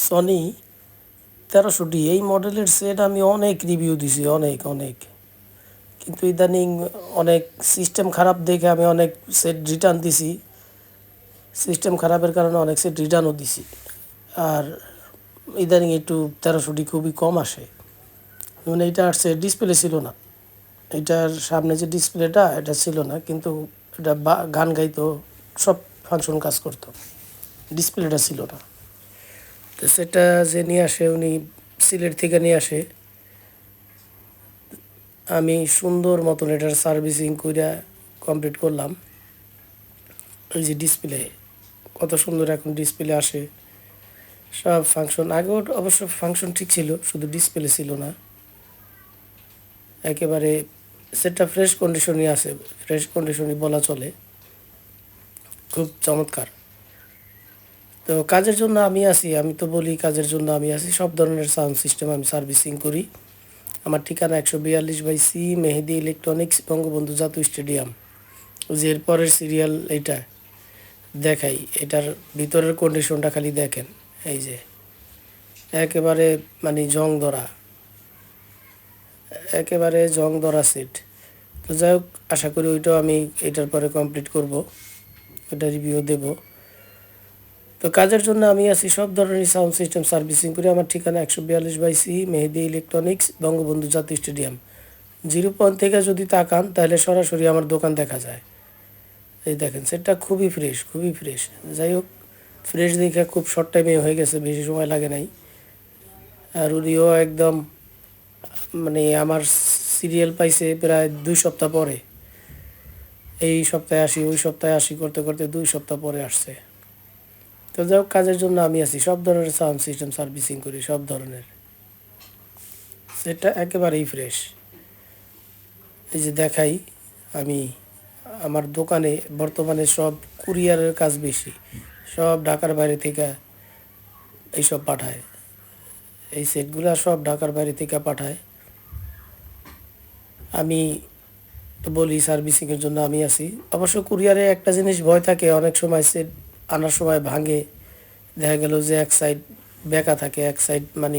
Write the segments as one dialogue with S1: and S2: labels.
S1: Sony 1300 এই মডেলের set আমি অনেক রিভিউ দিছি, অনেক অনেক। কিন্তু ইদানিং অনেক সিস্টেম খারাপ দেখে আমি অনেক সেট রিটার্ন দিছি। সিস্টেম খারাপের কারণে অনেক সেট রিটার্নও দিছি। আর ইদানিং একটু 1300 খুবই কম আসে। মানে এটা আসছে, ডিসপ্লে ছিল না, এটার সামনে যে ডিসপ্লেটা এটা ছিল না, কিন্তু এটা গান গাইতো, সব ফাংশন কাজ করতো, ডিসপ্লেটা ছিল না। তো সেটা যে নিয়ে আসে উনি সিলেট থেকে নিয়ে আসে, আমি সুন্দর মতন এটার সার্ভিসিং কইরা কমপ্লিট করলাম। এই যে ডিসপ্লে, কত সুন্দর এখন ডিসপ্লে আসে, সব ফাংশন। আগেও অবশ্য ফাংশন ঠিক ছিল, শুধু ডিসপ্লে ছিল না। একেবারে সেটটা ফ্রেশ কন্ডিশনই আছে, ফ্রেশ কন্ডিশনই বলা চলে, খুব চমৎকার। তো কাজের জন্য আমি আছি, আমি তো বলি কাজের জন্য আমি আছি। সব ধরনের সাউন্ড সিস্টেম আমি সার্ভিসিং করি। আমার ঠিকানা 142/C, মেহেদি ইলেকট্রনিক্স, বঙ্গবন্ধু জাতীয় স্টেডিয়াম। ওই যে এরপরের সিরিয়াল এইটা দেখাই, এটার ভিতরের কন্ডিশনটা খালি দেখেন। এই যে একেবারে মানে জং ধরা, একেবারে জং ধরা সেট। তো যাই হোক, আশা করি ওইটাও আমি এটার পরে কমপ্লিট করব, ওটা রিভিউ দেব। তো কাজের জন্য আমি আছি, সব ধরনের সাউন্ড সিস্টেম সার্ভিসিং করি। আমার ঠিকানা 142/C, মেহেদি ইলেকট্রনিক্স, বঙ্গবন্ধু জাতীয় স্টেডিয়াম। 0 পয়েন্ট থেকে যদি তাকান তাহলে সরাসরি আমার দোকান দেখা যায়। এই দেখেন সেটটা খুবই ফ্রেশ, খুবই ফ্রেশ। যাই হোক, ফ্রেশ দেখে খুব শর্ট টাইমে হয়ে গেছে, বেশি সময় লাগে নাই। আর উনিও একদম মানে আমার সিরিয়াল পাইছে প্রায় 2 সপ্তাহ পরে। এই সপ্তাহে আসি, ওই সপ্তাহে আসি করতে করতে 2 সপ্তাহ পরে আসছে। তো যাই হোক, কাজের জন্য আমি আছি, সব ধরনের সাউন্ড সিস্টেম সার্ভিসিং করি, সব ধরনের। সেটা একেবারেই ফ্রেশ। এই যে দেখাই, আমি আমার দোকানে বর্তমানে সব কুরিয়ারের কাজ বেশি, সব ঢাকার বাইরে থেকে এইসব পাঠায়। এই সেটগুলো সব ঢাকার বাইরে থেকে পাঠায়। আমি তো বলি সার্ভিসিংয়ের জন্য আমি আছি। অবশ্য কুরিয়ারে একটা জিনিস ভয় থাকে, অনেক সময় সেট আনার সময় ভাঙে, দেখা গেল যে এক সাইড বেঁকা থাকে, এক সাইড মানে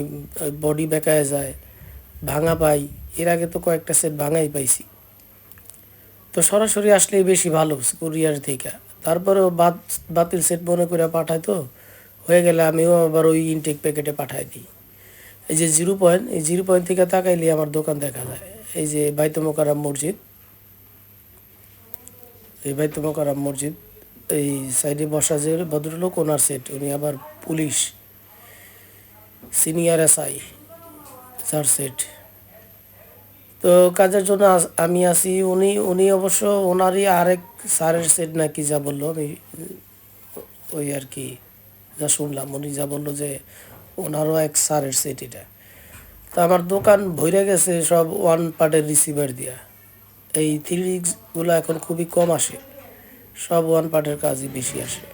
S1: বডি বেঁকায় যায়, ভাঙা পাই। এর আগে তো কয়েকটা সেট ভাঙাই পাইছি। তো সরাসরি আসলেই বেশি ভালো কুরিয়ার থেকে। তারপরেও বাতিল সেট মনে করে পাঠায়, তো হয়ে গেলে আমিও আবার ওই ইনটেক প্যাকেটে পাঠাই দিই। এই যে 0 পয়েন্ট, এই 0 পয়েন্ট থেকে তাকাইলে আমার দোকান দেখা যায়। এই যে বাইতুল মোকাররম মসজিদ, এই বাইতুল মোকাররম মসজিদ, এই সাইডে বসা যে ভদ্রলোক, ওনার সেট, উনি আবার police senior SI, sir set. তো কাজের জন্য আমি আছি। উনি উনি অবশ্য ওনারই আরেক স্যারের সেট নাকি, যা বললো আমি ওই আর কি যা শুনলাম, উনি যা বললো যে ওনারও এক স্যারের সেট এটা। তো আমার দোকান ভরে গেছে সব 1 পার্টের রিসিভার দিয়া। এই 3Xগুলো এখন খুবই কম আসে, সব 1 পার্টের কাজই বেশি আসে।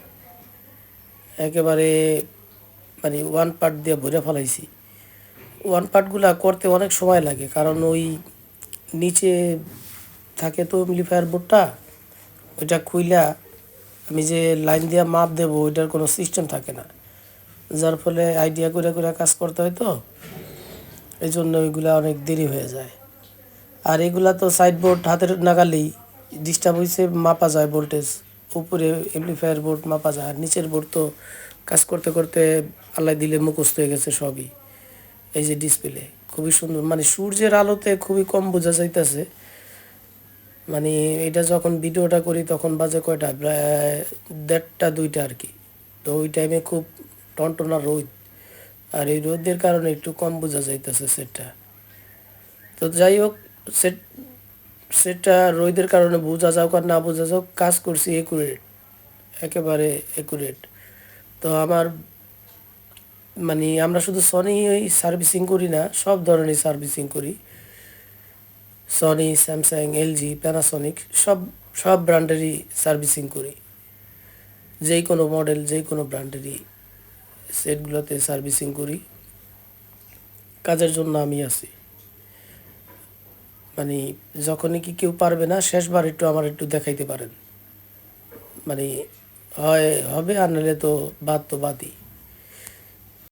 S1: একেবারে মানে 1 পার্ট দিয়ে ভরে ফেলাইছি। 1 পার্টগুলো করতে অনেক সময় লাগে, কারণ ওই নিচে থাকে তো এমপ্লিফায়ার বোর্ডটা, ওইটা খুইলা আমি যে লাইন দিয়ে মাপ দেবো ওইটার কোনো সিস্টেম থাকে না, যার ফলে আইডিয়া করে করে কাজ করতে হয়। তো এই জন্য ওইগুলা অনেক দেরি হয়ে যায়। আর এগুলা তো সাইড বোর্ড হাতের নাগালেই ডিস্টার্ব হয়েছে মাপা যায় ভোল্টেজ, উপরে এমপ্লিফায়ার বোর্ড মাপা যায়, আর নিচের বোর্ড তো কাজ করতে করতে আল্লাহ দিলে মুখস্থ হয়ে গেছে সবই। এই যে ডিসপ্লে খুবই সুন্দর, মানে সূর্যের আলোতে খুবই কম বোঝা যাইতেছে। মানে এটা যখন ভিডিওটা করি তখন বাজে কয়টা, প্রায় 1:30-2টা আর কি। তো ওই টাইমে খুব টনটনা রোদ, আর এই রোদের কারণে একটু কম বোঝা যাইতেছে সেটটা। তো যাই হোক, সেট সেটটা রোদের কারণে বোঝা যাওক আর না বোঝা যাওক, কাজ করছি একুরেট, একেবারে একুরেট। তো আমার মানে আমরা শুধু সনি সার্ভিসিং করি না, সব ধরনের সার্ভিসিং করি। সনি, স্যামসাং, LG, প্যানাসনিক, সব সব ব্র্যান্ডেরই সার্ভিসিং করি। যেই কোনো মডেল, যেই কোনো ব্র্যান্ডেরই সেটগুলোতে সার্ভিসিং করি। কাজের জন্য আমি আছি। মানে যখনই কি কেউ পারবে না, শেষবার একটু আমার একটু দেখাইতে পারেন। মানে হয় হবে, আর নাহলে তো বাদ তো বাদই।